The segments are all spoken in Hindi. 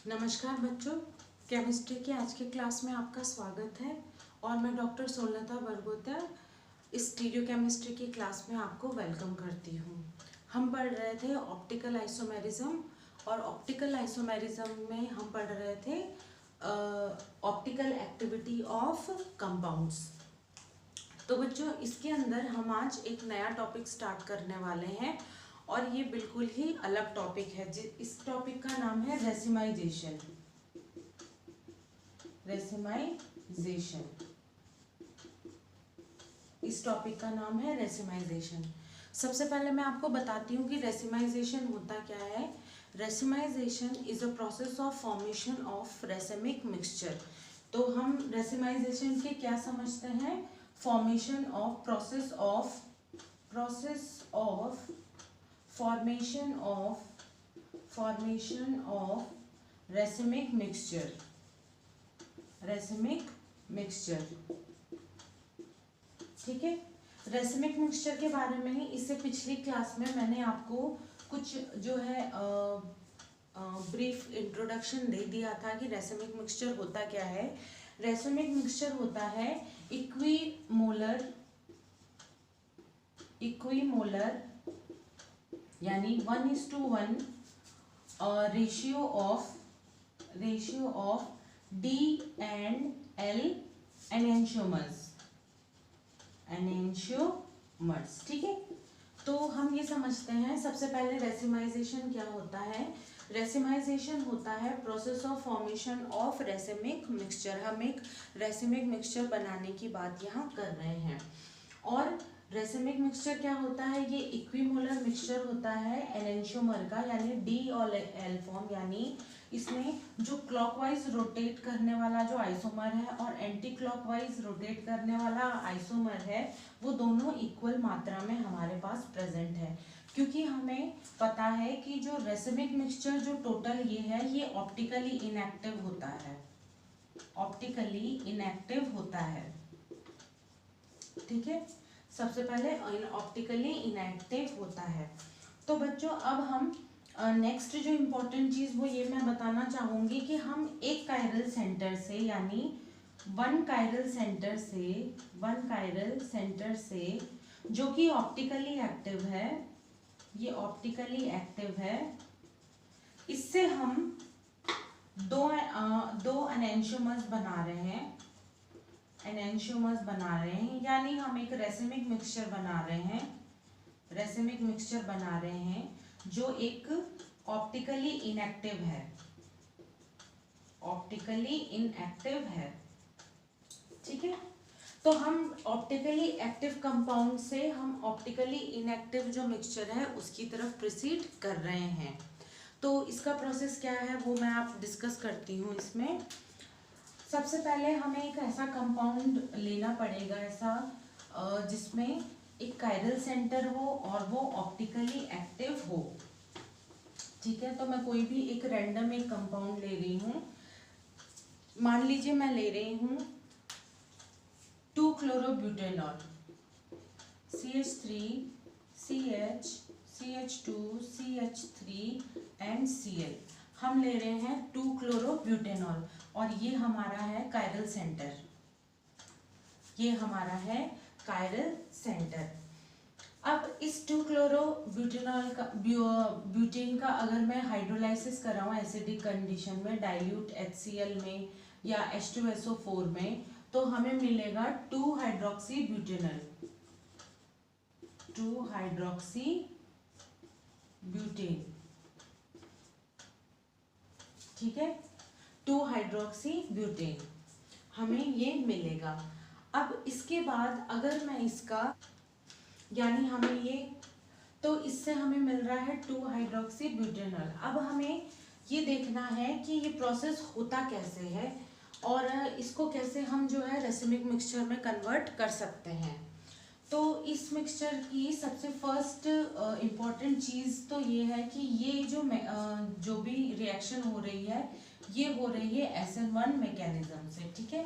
नमस्कार बच्चों, केमिस्ट्री की आज की क्लास में आपका स्वागत है और मैं डॉक्टर सोलता बरगोता इस स्टीरियो केमिस्ट्री की क्लास में आपको वेलकम करती हूँ। हम पढ़ रहे थे ऑप्टिकल आइसोमेरिज्म और ऑप्टिकल आइसोमेरिज्म में हम पढ़ रहे थे ऑप्टिकल एक्टिविटी ऑफ कंपाउंड्स। तो बच्चों, इसके अंदर हम आज एक नया टॉपिक स्टार्ट करने वाले हैं और ये बिल्कुल ही अलग टॉपिक है। इस टॉपिक का नाम है रेसिमाइजेशन। रेसिमाइजेशन इस टॉपिक का नाम है रेसिमाइजेशन। सबसे पहले मैं आपको बताती हूँ कि रेसिमाइजेशन होता क्या है। Racemisation is a process of formation of racemic mixture. तो हम रेसिमाइजेशन के क्या समझते हैं? Formation of process of formation of racemic mixture। ठीक है। रेसिमिक मिक्सचर के बारे में ही इससे पिछली क्लास में मैंने आपको कुछ जो है ब्रीफ इंट्रोडक्शन दे दिया था कि रेसिमिक मिक्सचर होता क्या है। रेसिमिक मिक्सचर होता है इक्विमोलर यानी 1:1 ratio of D and L enantiomers. ठीक है। तो हम ये समझते हैं सबसे पहले रेसिमाइजेशन क्या होता है। रेसिमाइजेशन होता है process of formation of racemic mixture. हम एक रेसिमिक मिक्सचर बनाने की बात यहाँ कर रहे हैं। और रेसिमिक मिक्सचर क्या होता है? ये इक्विमोलर मिक्सचर होता है एनेंशियोमर का, यानी डी और एल फॉर्म, यानी इसमें जो क्लॉकवाइज रोटेट करने वाला जो आइसोमर है और एंटी क्लॉकवाइज रोटेट करने वाला आइसोमर है, वो दोनों इक्वल मात्रा में हमारे पास प्रेजेंट है। क्योंकि हमें पता है कि जो रेसिमिक मिक्सचर जो टोटल ये है, ये ऑप्टिकली इनएक्टिव होता है। ठीक है। सबसे पहले ऑप्टिकली इनएक्टिव होता है। तो बच्चों, अब हम नेक्स्ट जो इम्पोर्टेंट चीज़ वो ये मैं बताना चाहूँगी कि हम एक कायरल सेंटर से, यानी वन कायरल सेंटर से जो कि ऑप्टिकली एक्टिव है, ये ऑप्टिकली एक्टिव है, इससे हम दो एनेंशियोमर्स बना रहे हैं। यानी हम एक रेसिमिक मिक्सचर बना रहे हैं जो एक ऑप्टिकली इनएक्टिव है। ठीक है। तो हम ऑप्टिकली एक्टिव कंपाउंड से हम ऑप्टिकली इनएक्टिव जो मिक्सचर है उसकी तरफ प्रोसीड कर रहे हैं। तो इसका प्रोसेस क्या है वो मैं आप डिस्कस करती हूँ। इसमें सबसे पहले हमें एक ऐसा कंपाउंड लेना पड़ेगा, ऐसा जिसमें एक कायरल सेंटर हो और वो ऑप्टिकली एक्टिव हो। ठीक है। तो मैं कोई भी एक रैंडम एक कंपाउंड ले रही हूँ। मान लीजिए मैं ले रही हूँ 2-क्लोरोब्यूटेनॉल, CH3 CH CH2 CH3 and Cl। हम ले रहे हैं 2-क्लोरोब्यूटेनॉल और ये हमारा है कायरल सेंटर। अब इस 2-क्लोरोब्यूटेनॉल का ब्यूटेन का अगर मैं हाइड्रोलाइसिस कराऊँ एसिडिक कंडीशन में, डाइल्यूट HCl में या H2SO4 में, तो हमें मिलेगा 2-हाइड्रोक्सीब्यूटेनॉल। ठीक है। 2-हाइड्रोक्सीब्यूटेन हमें ये मिलेगा। अब इसके बाद अगर मैं इसका, यानी हमें ये, तो इससे हमें मिल रहा है 2-हाइड्रोक्सीब्यूटेनॉल। अब हमें ये देखना है कि ये प्रोसेस होता कैसे है और इसको कैसे हम जो है रेसिमिक मिक्सचर में कन्वर्ट कर सकते हैं। तो इस मिक्सचर की सबसे फर्स्ट इम्पॉर्टेंट चीज़ तो ये है कि ये जो भी रिएक्शन हो रही है, ये हो रही है SN1 मैकेनिज्म से। ठीक है।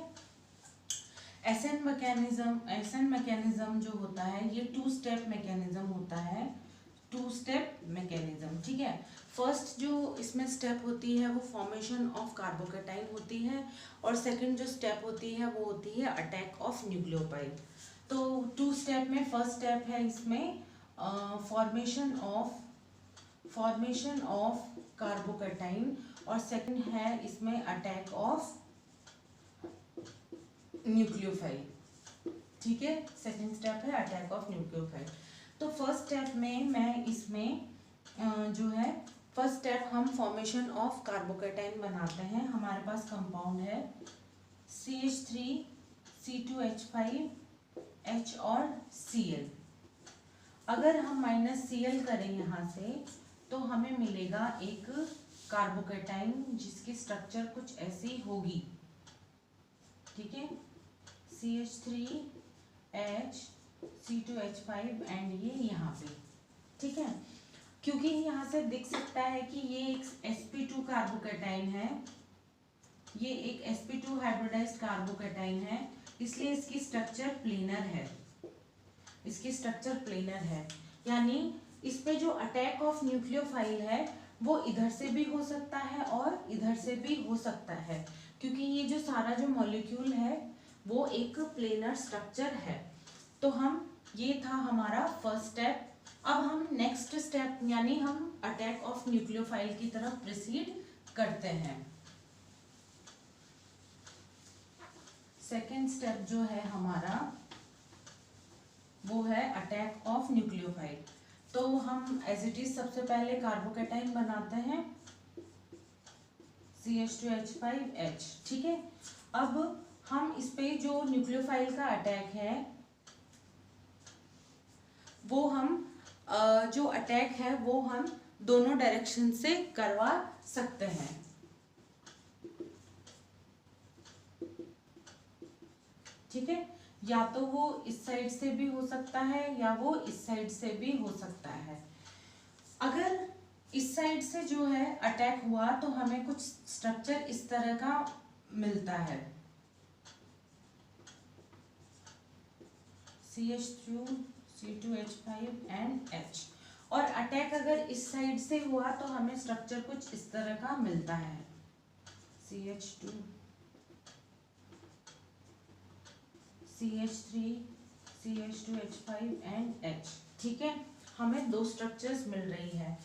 SN मैकेनिज्म जो होता है ये 2 स्टेप मैकेनिज्म होता है। टू स्टेप मैकेनिज्म, ठीक है। फर्स्ट जो इसमें स्टेप होती है वो फॉर्मेशन ऑफ कार्बोकेटाइन होती है, और सेकंड जो स्टेप होती है वो होती है अटैक ऑफ न्यूक्लियोटाइड। तो टू स्टेप में फर्स्ट स्टेप है इसमें फॉर्मेशन ऑफ कार्बोकेटाइन, और सेकंड है इसमें अटैक ऑफ न्यूक्लियोफाइल, ठीक है। सेकंड स्टेप है अटैक ऑफ न्यूक्लियोफाइल। तो फर्स्ट स्टेप में मैं इसमें जो है फर्स्ट स्टेप हम फॉर्मेशन ऑफ कार्बोकेटाइन बनाते हैं। हमारे पास कंपाउंड है CH3 C2H5 H और Cl। अगर हम -Cl करें यहाँ से तो हमें मिलेगा एक कार्बोकेटाइन जिसकी स्ट्रक्चर कुछ ऐसी होगी, ठीक है। CH3H C2H5 एंड ये यहाँ पे, ठीक है। क्योंकि यहाँ से दिख सकता है कि ये एक sp2 कार्बोकेटाइन है, ये एक sp2 हाइब्रिडाइज्ड कार्बोकेटाइन है, इसलिए इसकी स्ट्रक्चर प्लेनर है। यानी इस पे जो अटैक ऑफ न्यूक्लियोफाइल है वो इधर से भी हो सकता है और इधर से भी हो सकता है, क्योंकि ये जो सारा जो मॉलिक्यूल है वो एक प्लेनर स्ट्रक्चर है। तो ये था हमारा फर्स्ट स्टेप। अब हम नेक्स्ट स्टेप यानी हम अटैक ऑफ न्यूक्लियोफाइल की तरफ प्रोसीड करते हैं। सेकेंड स्टेप जो है हमारा वो है अटैक ऑफ न्यूक्लियोफाइल। तो हम एज इट इज सबसे पहले कार्बोकेटाइन बनाते हैं CH2H5H, ठीक है। अब हम इस पे जो न्यूक्लियोफाइल का अटैक है वो हम जो अटैक है वो हम दोनों डायरेक्शन से करवा सकते हैं, ठीक है। या तो वो इस साइड से भी हो सकता है या वो इस साइड से भी हो सकता है। अगर इस साइड से जो है अटैक हुआ तो हमें कुछ स्ट्रक्चर इस तरह का मिलता है, CH2 C2H5 एंड H। और अटैक अगर इस साइड से हुआ तो हमें स्ट्रक्चर कुछ इस तरह का मिलता है, CH2 CH3 CH2H5 and H, ठीक है। हमें दो स्ट्रक्चर्स मिल रही है।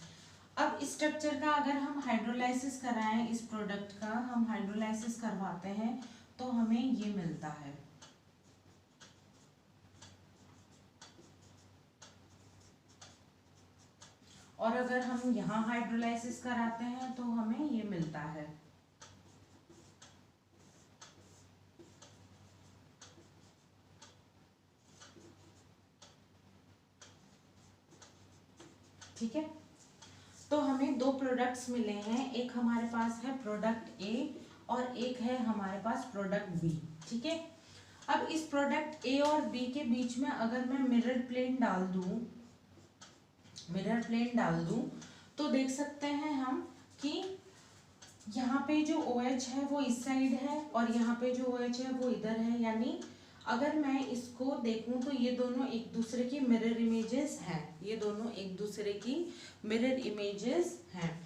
अब इस स्ट्रक्चर का अगर हम हाइड्रोलाइसिस कराएं, इस प्रोडक्ट का हम हाइड्रोलाइसिस करवाते हैं तो हमें ये मिलता है। और अगर हम यहाँ हाइड्रोलाइसिस कराते हैं तो हमें ये मिलता है। ठीक है, तो हमें दो प्रोडक्ट्स मिले हैं, एक हमारे पास है प्रोडक्ट ए और एक है हमारे पास प्रोडक्ट बी, ठीक है। अब इस प्रोडक्ट ए और बी के बीच में अगर मैं मिरर प्लेन डाल दूं तो देख सकते हैं हम कि यहाँ पे जो OH है वो इस साइड है और यहाँ पे जो OH है वो इधर है। यानी अगर मैं इसको देखूं तो ये दोनों एक दूसरे की मिरर इमेजेस हैं,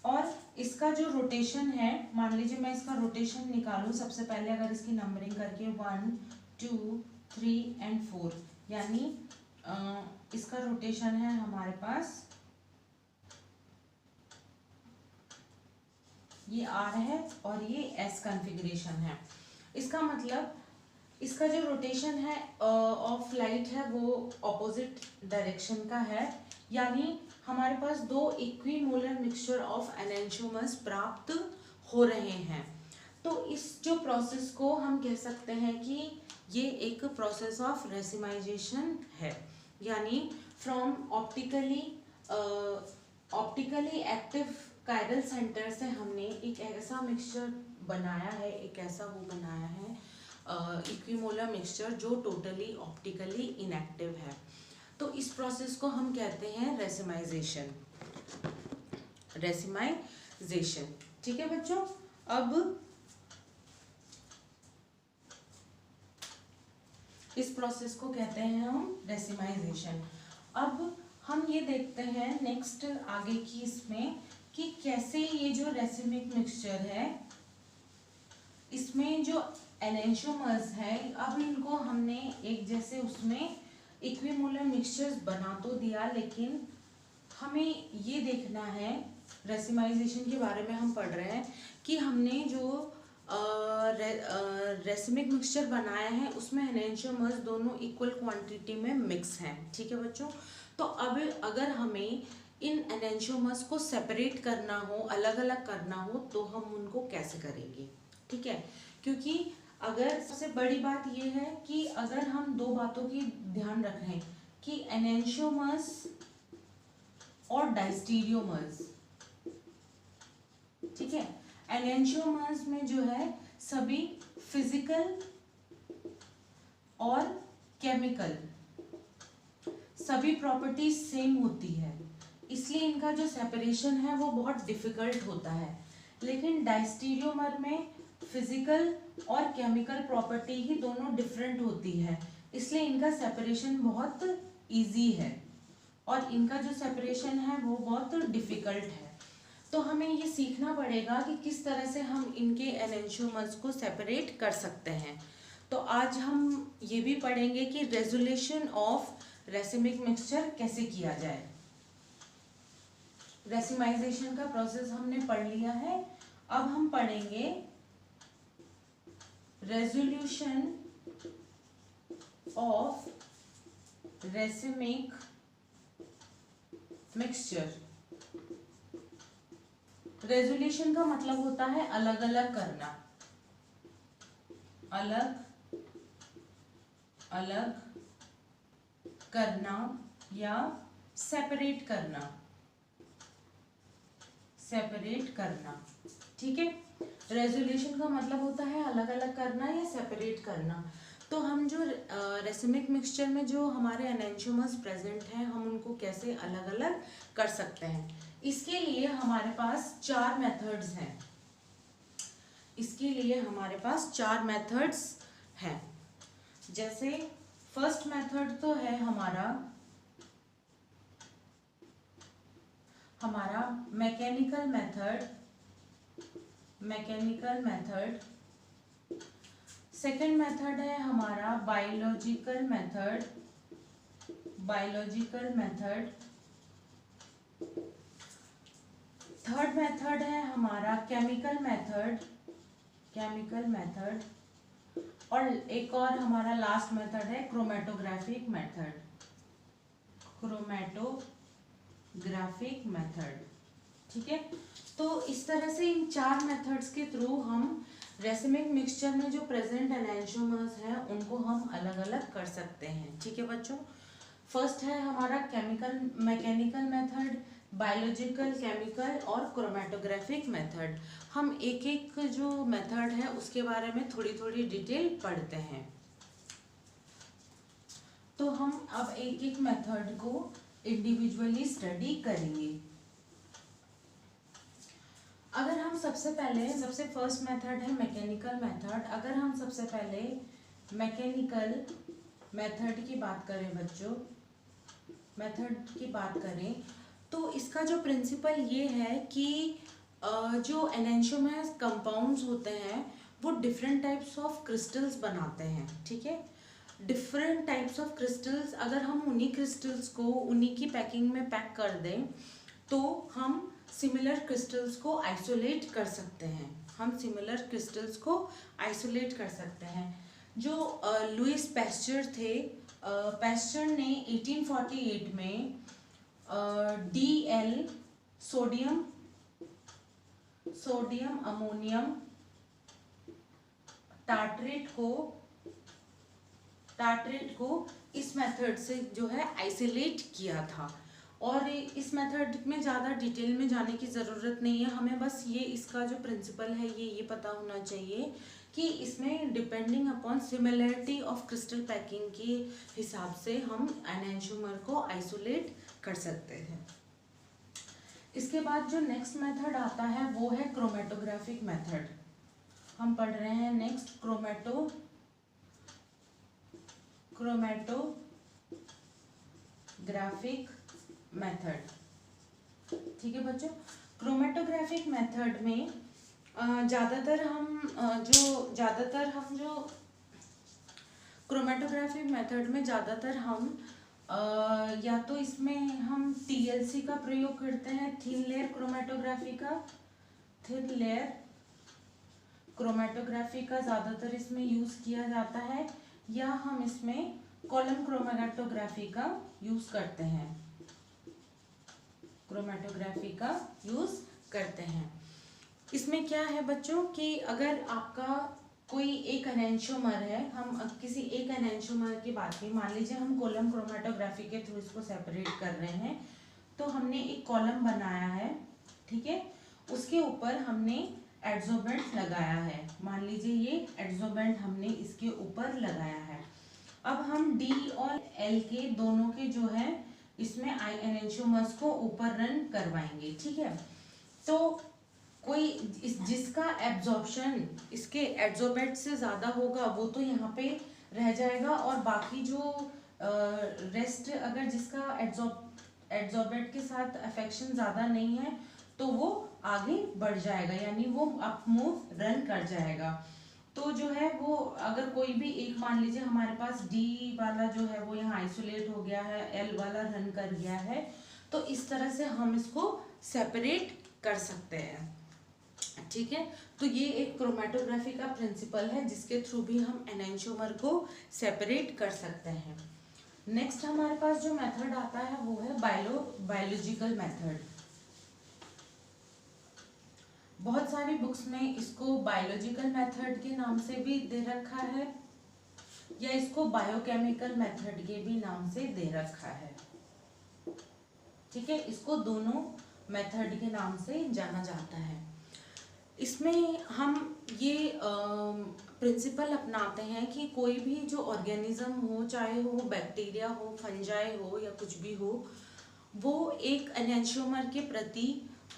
और इसका जो रोटेशन है, मान लीजिए मैं इसका रोटेशन निकालूं सबसे पहले, अगर इसकी नंबरिंग करके 1 2 3 एंड 4, यानी इसका रोटेशन है हमारे पास ये R है और ये S कॉन्फ़िगरेशन है। इसका मतलब इसका जो रोटेशन है ऑफ लाइट है वो ऑपोजिट डायरेक्शन का है, यानी हमारे पास दो इक्विमोलर मिक्सचर ऑफ एनेंटियोमर्स प्राप्त हो रहे हैं। तो इस जो प्रोसेस को हम कह सकते हैं कि ये एक प्रोसेस ऑफ रेसिमाइजेशन है, यानी from optically active chiral centre से हमने एक ऐसा मिक्सचर बनाया है, इक्विमोलर मिक्सचर जो टोटली ऑप्टिकली इनएक्टिव है। तो इस प्रोसेस को हम कहते हैं रेसिमाइजेशन, ठीक है बच्चों। अब इस प्रोसेस को कहते हैं हम रेसिमाइजेशन। अब हम ये देखते हैं नेक्स्ट आगे की इसमें कि कैसे ये जो रेसिमिक मिक्सचर है इसमें जो एनेंशियोमर्स है, अब इनको हमने एक जैसे उसमें इक्विमोलर मिक्सचर्स बना तो दिया, लेकिन हमें ये देखना है, रेसिमाइजेशन के बारे में हम पढ़ रहे हैं कि हमने जो रेसिमिक मिक्सचर बनाया है उसमें एनेंशियोमर्स दोनों इक्वल क्वांटिटी में मिक्स हैं। ठीक है बच्चों, तो अब अगर हमें इन एनेंशियोमर्स को सेपरेट करना हो, अलग अलग करना हो, तो हम उनको कैसे करेंगे? ठीक है, क्योंकि अगर सबसे बड़ी बात यह है कि अगर हम दो बातों की ध्यान रखें कि एनेंशियोमर्स और डायस्टीरियोमर्स, ठीक है, एनेंशियोमर्स में जो है सभी फिजिकल और केमिकल सभी प्रॉपर्टीज सेम होती है, इसलिए इनका जो सेपरेशन है वो बहुत डिफिकल्ट होता है। लेकिन डायस्टीरियोमर में फिजिकल और केमिकल प्रॉपर्टी ही दोनों डिफरेंट होती है, इसलिए इनका सेपरेशन बहुत इजी है और इनका जो सेपरेशन है वो बहुत डिफिकल्ट है। तो हमें ये सीखना पड़ेगा कि किस तरह से हम इनके एनेंशियोमर्स को सेपरेट कर सकते हैं। तो आज हम ये भी पढ़ेंगे कि रेजोल्यूशन ऑफ रेसिमिक मिक्सचर कैसे किया जाए। रेसिमाइजेशन का प्रोसेस हमने पढ़ लिया है, अब हम पढ़ेंगे resolution of racemic mixture. Resolution का मतलब होता है अलग अलग करना, अलग अलग करना या सेपरेट करना, सेपरेट करना। ठीक है, रेजोल्यूशन का मतलब होता है अलग अलग करना या सेपरेट करना। तो हम जो रेसिमिक मिक्सचर में जो हमारे एनेंशियोमर्स प्रेजेंट हैं, हम उनको कैसे अलग अलग कर सकते हैं, इसके लिए हमारे पास चार मेथड्स हैं। इसके लिए हमारे पास चार मेथड्स हैं। जैसे फर्स्ट मेथड तो है हमारा mechanical method, mechanical method. Second method है हमारा biological method, biological method. Third method है हमारा केमिकल मेथड, केमिकल मेथड। और एक और हमारा लास्ट मेथड है क्रोमेटोग्राफिक मेथड, क्रोमेटोग्राफिक मेथड। ठीक है, तो इस तरह से इन चार मेथड्स के थ्रू हम रेसिमिक मिक्सचर में जो प्रेजेंट एनेंशियोमर्स हैं उनको हम अलग अलग कर सकते हैं। ठीक है बच्चों, फर्स्ट है हमारा chemical mechanical method, biological, chemical और क्रोमेटोग्राफिक मेथड। हम एक एक जो मेथड है उसके बारे में थोड़ी थोड़ी डिटेल पढ़ते हैं। तो हम अब एक एक मेथड को इंडिविजुअली स्टडी करेंगे। अगर हम सबसे फर्स्ट मेथड है मैकेनिकल मेथड। अगर हम सबसे पहले मैकेनिकल मेथड की बात करें बच्चों, मेथड की बात करें तो इसका जो प्रिंसिपल ये है कि जो एनेंशियोमर्स कंपाउंड्स होते हैं वो डिफरेंट टाइप्स ऑफ क्रिस्टल्स बनाते हैं। ठीक है, डिफरेंट टाइप्स ऑफ क्रिस्टल्स, अगर हम उन्हीं क्रिस्टल्स को उन्हीं की पैकिंग में पैक कर दें तो हम सिमिलर क्रिस्टल्स को आइसोलेट कर सकते हैं, हम सिमिलर क्रिस्टल्स को आइसोलेट कर सकते हैं। जो लुइस पैस्चर थे, पैस्चर ने 1848 में DL सोडियम अमोनियम टार्ट्रेट को इस मेथड से जो है आइसोलेट किया था। और इस मेथड में ज़्यादा डिटेल में जाने की ज़रूरत नहीं है, हमें बस ये इसका जो प्रिंसिपल है ये पता होना चाहिए कि इसमें depending upon similarity of crystal packing के हिसाब से हम एनेंशियोमर को आइसोलेट कर सकते हैं। इसके बाद जो नेक्स्ट मेथड आता है वो है क्रोमेटोग्राफिक मेथड। हम पढ़ रहे हैं नेक्स्ट क्रोमेटोग्राफिक मेथड। ठीक है बच्चों, क्रोमेटोग्राफिक मेथड में ज़्यादातर हम जो क्रोमेटोग्राफिक मेथड में ज़्यादातर हम या तो इसमें हम TLC का प्रयोग करते हैं, थिन लेयर क्रोमेटोग्राफी का ज़्यादातर इसमें यूज़ किया जाता है, या हम इसमें कॉलम क्रोमेटोग्राफी का यूज़ करते हैं। इसमें क्या है बच्चों कि अगर आपका कोई एक एनेंटियोमर है, हम किसी एक एनेंटियोमर की बात की, मान लीजिए हम कॉलम क्रोमेटोग्राफी के थ्रू इसको सेपरेट कर रहे हैं, तो हमने एक कॉलम बनाया है, ठीक है, उसके ऊपर हमने एड्सोर्बेंट लगाया है, मान लीजिए ये एड्सोर्बेंट हमने इसके ऊपर लगाया है। अब हम D और L के दोनों के जो है इसमें एनेंटियोमर्स को ऊपर रन करवाएंगे, ठीक है। तो कोई जिसका एब्जॉर्प्शन इसके एड्सोर्बेंट से ज़्यादा होगा वो तो यहाँ पे रह जाएगा, और बाकी जो रेस्ट अगर जिसका एड्सोर्बेंट के साथ अफेक्शन ज़्यादा नहीं है तो वो आगे बढ़ जाएगा, यानी वो अप मूव रन कर जाएगा। तो जो है वो अगर कोई भी एक, मान लीजिए हमारे पास D वाला जो है वो यहाँ आइसोलेट हो गया है, L वाला रन कर गया है, तो इस तरह से हम इसको सेपरेट कर सकते हैं, ठीक है। तो ये एक क्रोमेटोग्राफी का प्रिंसिपल है जिसके थ्रू भी हम एनेंटियोमर को सेपरेट कर सकते हैं। नेक्स्ट हमारे पास जो मेथड आता है वो है बायोलॉजिकल मेथड। बहुत सारी बुक्स में इसको बायोलॉजिकल मेथड के नाम से भी दे रखा है, या इसको बायोकेमिकल मेथड के भी नाम से दे रखा है, ठीक है। इसको दोनों मेथड के नाम से जाना जाता है। इसमें हम ये प्रिंसिपल अपनाते हैं कि कोई भी जो ऑर्गेनिज्म हो, चाहे वो बैक्टीरिया हो, फंजाई हो या कुछ भी हो, वो एक एनेंटियोमर के प्रति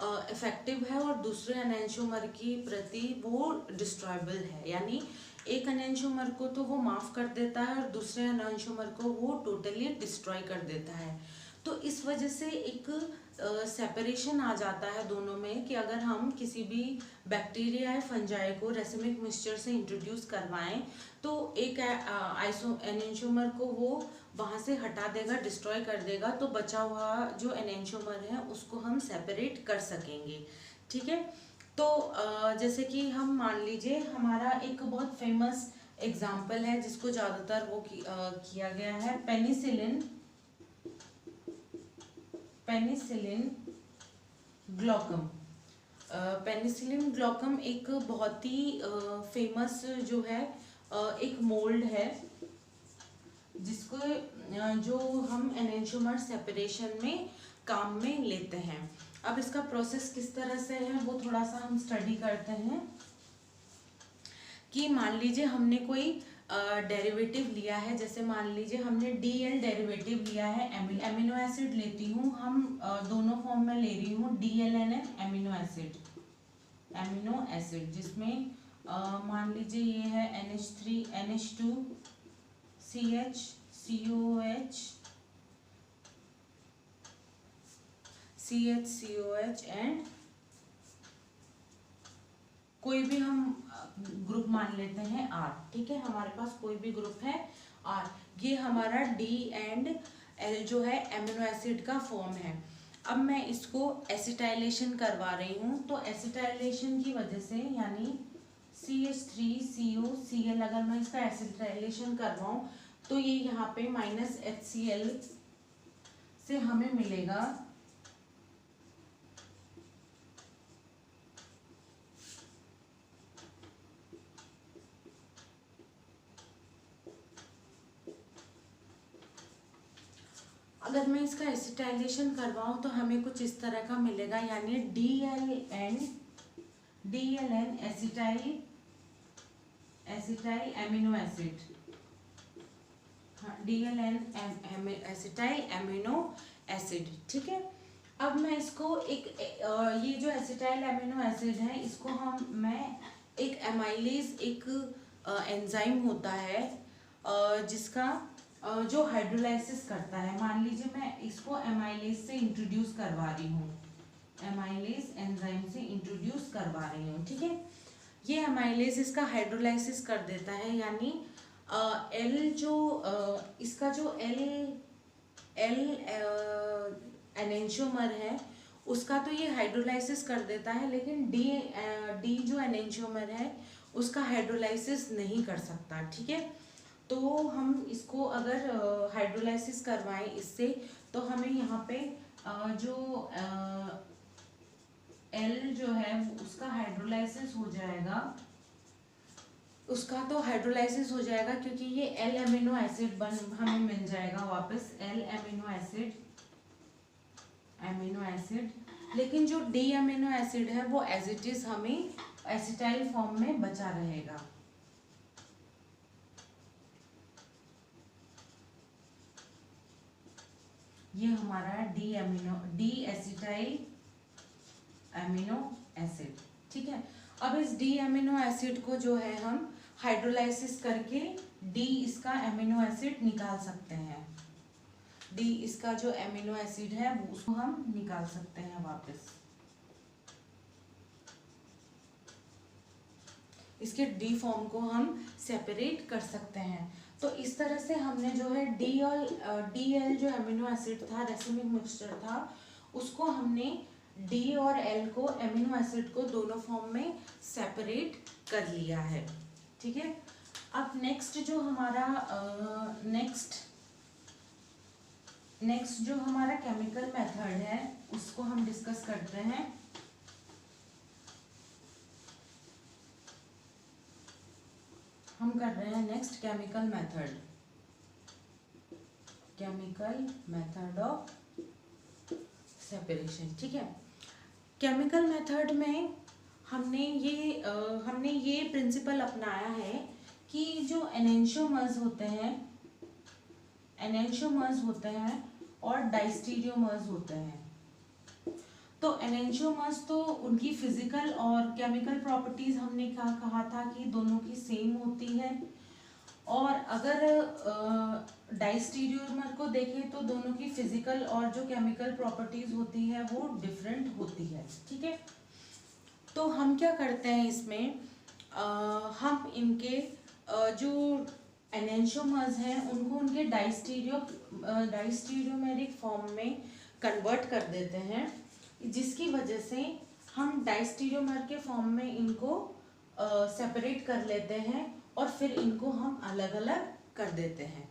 इफेक्टिव है और दूसरे एनेंटियोमर के प्रति वो डिस्ट्रॉयबल है, यानी एक एनेंटियोमर को तो वो माफ़ कर देता है और दूसरे एनेंटियोमर को वो टोटली डिस्ट्रॉय कर देता है। तो इस वजह से एक सेपरेशन आ जाता है दोनों में, कि अगर हम किसी भी बैक्टीरिया या फंजाई को रेसिमिक मिक्सचर से इंट्रोड्यूस करवाएं तो एक एनेंटियोमर को वो वहाँ से हटा देगा, डिस्ट्रॉय कर देगा, तो बचा हुआ जो एनेंटियोमर है उसको हम सेपरेट कर सकेंगे, ठीक है। तो जैसे कि हम मान लीजिए हमारा एक बहुत फेमस एग्जाम्पल है जिसको ज़्यादातर वो किया गया है, पेनिसिलिन ग्लोकम। पेनिसिलिन ग्लोकम एक बहुत ही फेमस जो है एक मोल्ड है जिसको जो हम एनेंटियोमर सेपरेशन में काम में लेते हैं। अब इसका प्रोसेस किस तरह से है वो थोड़ा सा हम स्टडी करते हैं, कि मान लीजिए हमने कोई डेरिवेटिव लिया है, जैसे मान लीजिए हमने DL डेरिवेटिव लिया है, एमिनो एसिड लेती हूँ, हम दोनों फॉर्म में ले रही हूँ DLNN एमिनो एसिड जिसमें मान लीजिए ये है NH3 NH2 CH COH CH and कोई भी हम ग्रुप मान लेते हैं R, ठीक है, हमारे पास कोई भी ग्रुप है R, ये हमारा D एंड L जो है एमिनो एसिड का फॉर्म है। अब मैं इसको एसिटाइलेशन करवा रही हूँ, तो एसिटाइलेशन की वजह से यानी CH3COCl अगर मैं इसका एसिटाइलेशन करवाऊँ तो ये यहाँ पे -HCl से हमें मिलेगा अगर मैं इसका एसिटाइलेशन करवाऊँ तो हमें कुछ इस तरह का मिलेगा, यानी DLN एसिटाइल एमिनो एसिड, हाँ DLN एसिटाइल एमिनो एसिड, ठीक है। अब मैं इसको एक ये जो एसिटाइल एमिनो एसिड है इसको मैं एक एमाइलेज एक एंजाइम होता है जिसका जो हाइड्रोलाइसिस करता है, मान लीजिए मैं इसको एमाइलेज से इंट्रोड्यूस करवा रही हूँ, एमाइलेज एंजाइम से इंट्रोड्यूस करवा रही हूँ, ठीक है। ये एमाइलेज इसका हाइड्रोलाइसिस कर देता है, यानी एल जो इसका जो एल एनेंशियोमर है उसका तो ये हाइड्रोलाइसिस कर देता है, लेकिन डी जो एनेंशियोमर है उसका हाइड्रोलाइसिस नहीं कर सकता, ठीक है। तो हम इसको अगर हाइड्रोलाइसिस करवाएं इससे, तो हमें यहाँ पे जो एल जो है उसका हाइड्रोलाइसिस हो जाएगा, उसका तो हाइड्रोलाइसिस हो जाएगा क्योंकि ये एल अमीनो एसिड बन हमें मिल जाएगा वापस, एल अमीनो एसिड, लेकिन जो डी अमीनो एसिड है वो एज इट इज हमें एसिटाइल फॉर्म में बचा रहेगा। ये हमारा डी एसिटाइल अमीनो एसिड, ठीक है। अब इस डी अमीनो एसिड को जो है हम हाइड्रोलाइसिस करके डी इसका अमीनो एसिड निकाल सकते हैं, डी इसका जो अमीनो एसिड है उसको हम निकाल सकते हैं वापस, इसके डी फॉर्म को हम सेपरेट कर सकते हैं। तो इस तरह से हमने जो है डी एल जो अमीनो एसिड था, रेसिमिक मिक्सचर था, उसको हमने डी और एल को एमिनो एसिड को दोनों फॉर्म में सेपरेट कर लिया है, ठीक है। अब नेक्स्ट जो हमारा नेक्स्ट जो हमारा केमिकल मेथड है उसको हम डिस्कस करते हैं। हम कर रहे हैं next chemical method of separation, ठीक है। केमिकल मेथड में हमने ये प्रिंसिपल अपनाया है कि जो एनेंशियोमर्स होते हैं और डाइस्टीरियोमर्स होते हैं। तो एनेंशियोमर्स तो उनकी फिजिकल और केमिकल प्रॉपर्टीज हमने क्या कहा था कि दोनों की सेम होती है, और अगर डाइस्टीरियोमर को देखें तो दोनों की फिजिकल और जो केमिकल प्रॉपर्टीज होती है वो डिफरेंट होती है, ठीक है। तो हम क्या करते हैं इसमें, हम इनके जो एनेंशियोमर्स हैं उनको उनके डाइस्टीरियोमेरिक फॉर्म में कन्वर्ट कर देते हैं, जिसकी वजह से हम डाइस्टीरियोमर के फॉर्म में इनको सेपरेट कर लेते हैं और फिर इनको हम अलग अलग कर देते हैं।